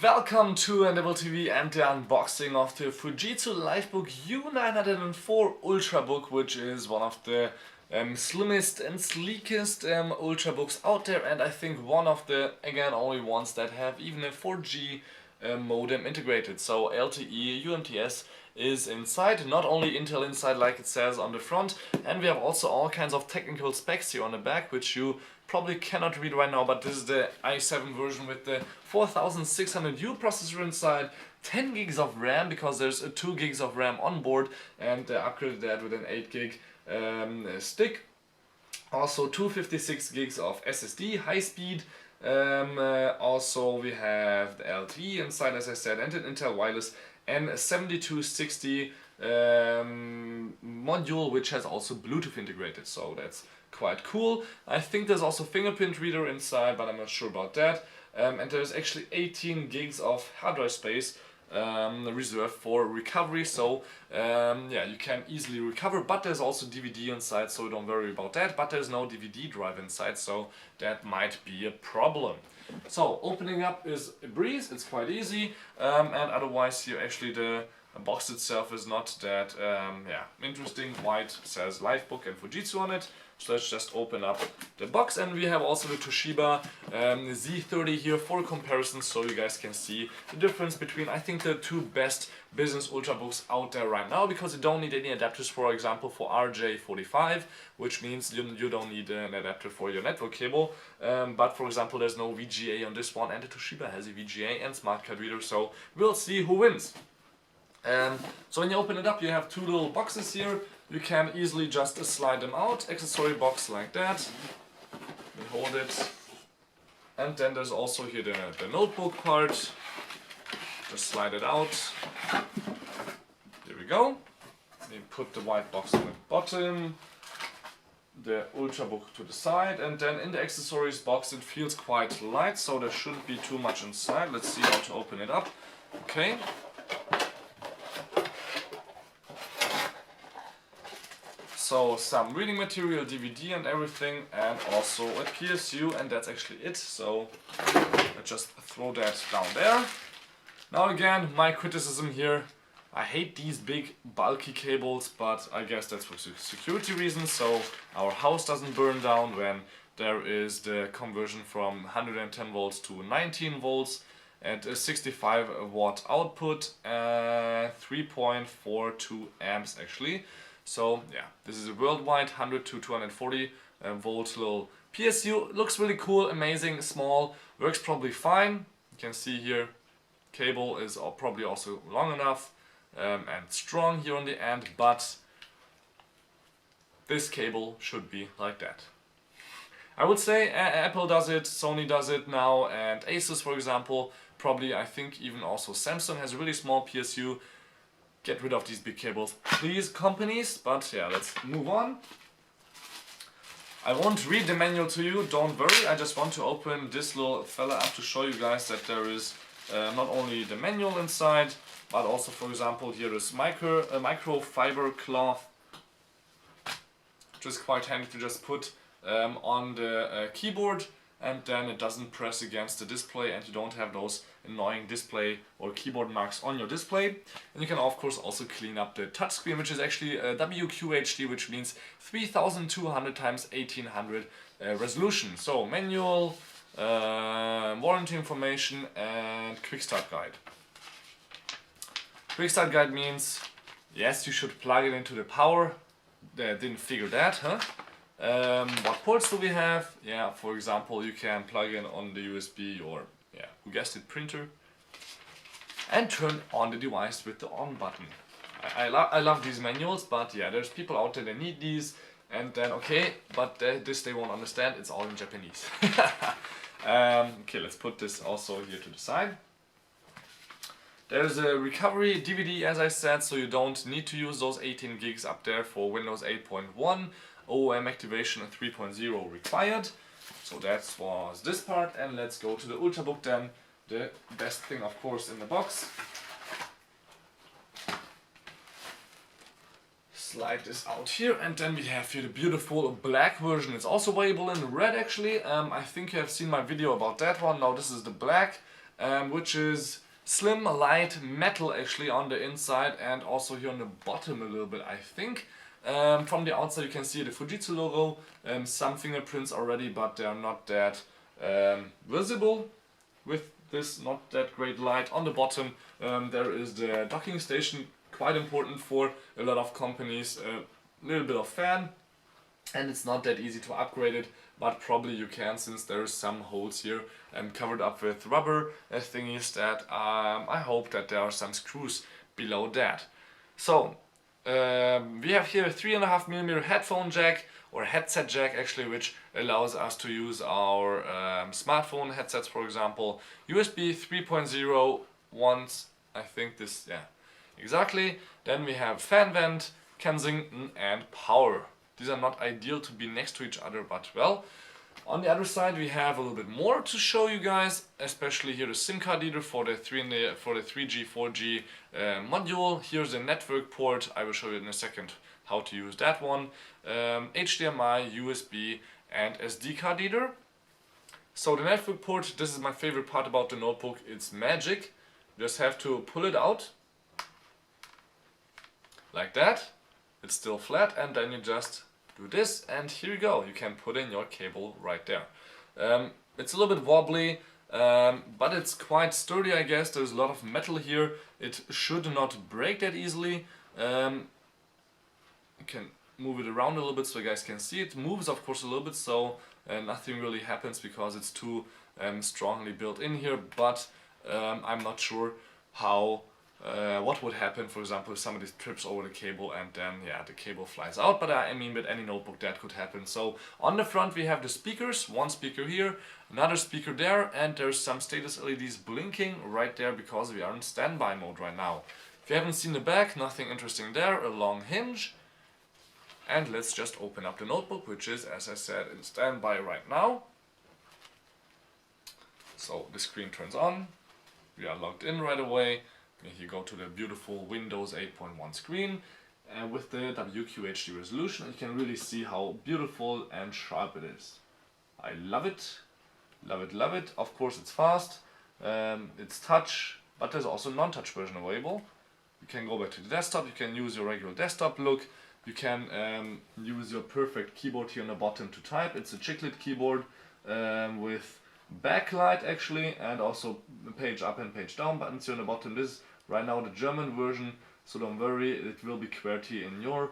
Welcome to Untitled TV and the unboxing of the Fujitsu Lifebook U904 Ultrabook, which is one of the slimmest and sleekest ultrabooks out there, and I think one of the, again, only ones that have even a 4G modem integrated. So LTE UMTS is inside, not only Intel inside like it says on the front, and we have also all kinds of technical specs here on the back, which you probably cannot read right now, but this is the i7 version with the 4600U processor inside, 10 gigs of RAM because there's 2 gigs of RAM on board, and upgraded that with an 8 gig stick. Also 256 gigs of SSD, high speed. Also we have the LTE inside, as I said, and an Intel wireless, and a 7260 module, which has also Bluetooth integrated, so that's quite cool. I think there's also fingerprint reader inside, but I'm not sure about that. And there's actually 18 gigs of hard drive space reserved for recovery, so yeah, you can easily recover, but there's also DVD inside, so don't worry about that. But there's no DVD drive inside, so that might be a problem. So opening up is a breeze, it's quite easy, and otherwise here actually the box itself is not that yeah, interesting. White says Lifebook and Fujitsu on it. So let's just open up the box, and we have also the Toshiba Z30 here for comparison, so you guys can see the difference between, I think, the two best business ultrabooks out there right now, because you don't need any adapters, for example, for RJ45, which means you don't need an adapter for your network cable, but for example there's no VGA on this one, and the Toshiba has a VGA and smart card reader, so we'll see who wins. So when you open it up, you have two little boxes here. You can easily just slide them out, accessory box like that. We hold it. And then there's also here the notebook part. Just slide it out. Here we go. We put the white box on the bottom, the Ultrabook to the side, and then in the accessories box it feels quite light, so there shouldn't be too much inside. Let's see how to open it up. Okay. So some reading material, DVD and everything, and also a PSU, and that's actually it. So let's just throw that down there. Now again, my criticism here, I hate these big bulky cables, but I guess that's for security reasons, so our house doesn't burn down when there is the conversion from 110 volts to 19 volts at a 65 watt output, 3.42 amps actually. So yeah, this is a worldwide 100 to 240 volt little PSU. Looks really cool, amazing, small, works probably fine. You can see here, cable is probably also long enough and strong here on the end, but this cable should be like that. I would say Apple does it, Sony does it now, and Asus, for example, probably, I think even also Samsung has a really small PSU. Get rid of these big cables, please, companies. But yeah, let's move on. I won't read the manual to you, don't worry. I just want to open this little fella up to show you guys that there is not only the manual inside, but also, for example, here is microfiber cloth, which is quite handy to just put on the keyboard, and then it doesn't press against the display, and you don't have those annoying display or keyboard marks on your display. And you can of course also clean up the touchscreen, which is actually WQHD, which means 3200 x 1800 resolution. So manual, warranty information, and quick start guide. Quick start guide means yes, you should plug it into the power. Didn't figure that, huh? What ports do we have? Yeah, for example, you can plug in on the USB or, yeah, who guessed it, printer, and turn on the device with the on button. I love these manuals, but yeah, there's people out there that need these, and then okay, but this they won't understand, it's all in Japanese. Okay, let's put this also here to the side. There's a recovery DVD, as I said, so you don't need to use those 18 gigs up there for Windows 8.1. OOM activation 3.0 required. So that was this part, and let's go to the Ultrabook then. The best thing, of course, in the box. Slide this out here, and then we have here the beautiful black version. It's also available in red actually. I think you have seen my video about that one. Now this is the black. which is slim, light, metal actually on the inside and also here on the bottom a little bit, I think. From the outside you can see the Fujitsu logo, some fingerprints already, but they are not that visible with this not that great light. On the bottom there is the docking station, quite important for a lot of companies, a little bit of fan, and it's not that easy to upgrade it, but probably you can, since there is some holes here covered up with rubber thingies that I hope that there are some screws below that. So we have here a 3.5mm headphone jack, or headset jack actually, which allows us to use our smartphone headsets, for example. USB 3.0 ones, I think this, yeah, exactly. Then we have fan vent, Kensington and power. These are not ideal to be next to each other, but well. On the other side we have a little bit more to show you guys, especially here the SIM card reader for the 3G, 4G module. Here's the network port, I will show you in a second how to use that one. HDMI, USB and SD card reader. So the network port, this is my favorite part about the notebook, it's magic. You just have to pull it out like that, it's still flat, and then you just do this and here you go, you can put in your cable right there. It's a little bit wobbly, but it's quite sturdy, I guess. There's a lot of metal here, it should not break that easily. You can move it around a little bit so you guys can see it. Moves of course a little bit, so nothing really happens because it's too strongly built in here, but I'm not sure how what would happen, for example, if somebody trips over the cable and then, yeah, the cable flies out. But I mean, with any notebook that could happen. So on the front we have the speakers, one speaker here, another speaker there, and there's some status LEDs blinking right there because we are in standby mode right now. If you haven't seen the back, nothing interesting there, a long hinge. And let's just open up the notebook, which is, as I said, in standby right now. So the screen turns on, we are logged in right away. You go to the beautiful Windows 8.1 screen with the WQHD resolution. You can really see how beautiful and sharp it is. I love it, love it, love it. Of course it's fast, it's touch, but there's also non-touch version available. You can go back to the desktop, you can use your regular desktop look. You can use your perfect keyboard here on the bottom to type. It's a chiclet keyboard with backlight actually, and also page up and page down buttons here on the bottom. This is right now the German version, so don't worry, it will be QWERTY in your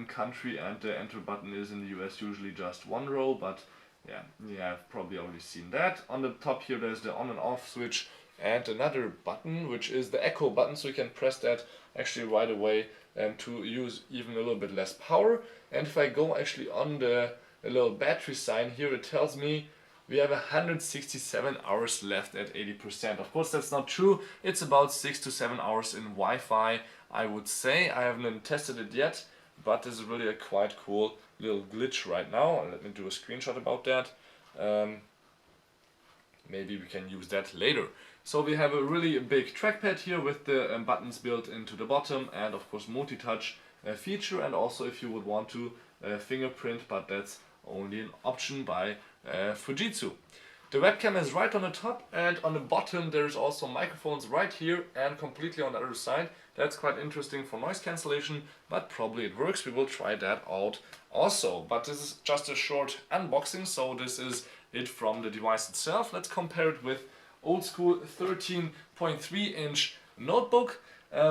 country, and the enter button is in the US usually just one row, but yeah, you have probably already seen that. On the top here there's the on and off switch and another button, which is the echo button, so you can press that actually right away to use even a little bit less power. And if I go actually on the little battery sign here, it tells me we have 167 hours left at 80%. Of course that's not true, it's about 6 to 7 hours in Wi-Fi, I would say. I haven't tested it yet, but this is really a quite cool little glitch right now. Let me do a screenshot about that. Maybe we can use that later. So we have a really big trackpad here with the buttons built into the bottom, and of course multi-touch feature, and also if you would want to fingerprint, but that's only an option by Fujitsu. The webcam is right on the top, and on the bottom there's also microphones right here and completely on the other side. That's quite interesting for noise cancellation, but probably it works. We will try that out also. But this is just a short unboxing, so this is it from the device itself. Let's compare it with old school 13.3 inch notebook,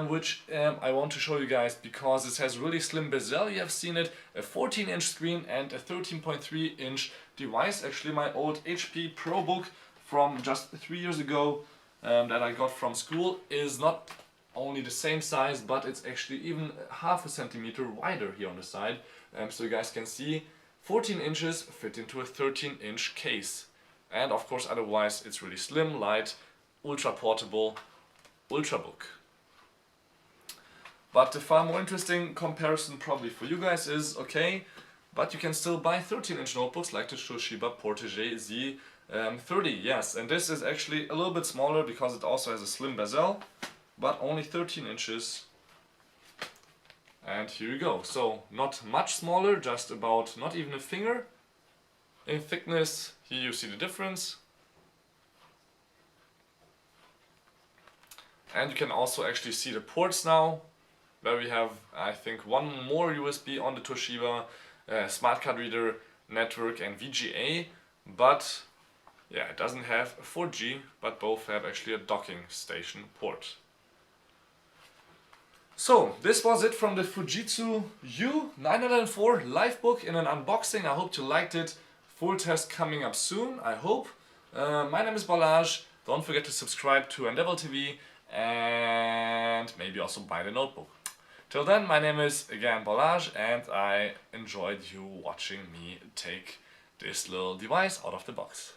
which I want to show you guys because it has really slim bezel. You have seen it, a 14 inch screen and a 13.3 inch device. Actually my old HP ProBook from just 3 years ago that I got from school is not only the same size, but it's actually even half a centimeter wider here on the side. So you guys can see 14 inches fit into a 13 inch case. And of course otherwise it's really slim, light, ultra portable, ultrabook. But the far more interesting comparison probably for you guys is, okay, but you can still buy 13 inch notebooks like the Toshiba Portege Z30, yes, and this is actually a little bit smaller because it also has a slim bezel, but only 13 inches. And here you go, so not much smaller, just about not even a finger in thickness. Here you see the difference. And you can also actually see the ports now, where we have, I think, one more USB on the Toshiba, smart card reader, network and VGA, but yeah, it doesn't have 4G, but both have actually a docking station port. So, this was it from the Fujitsu U904 Lifebook in an unboxing. I hope you liked it. Full test coming up soon, I hope. My name is Balazs. Don't forget to subscribe to Endeavor TV and maybe also buy the notebook. Till then, my name is again Balazs, and I enjoyed you watching me take this little device out of the box.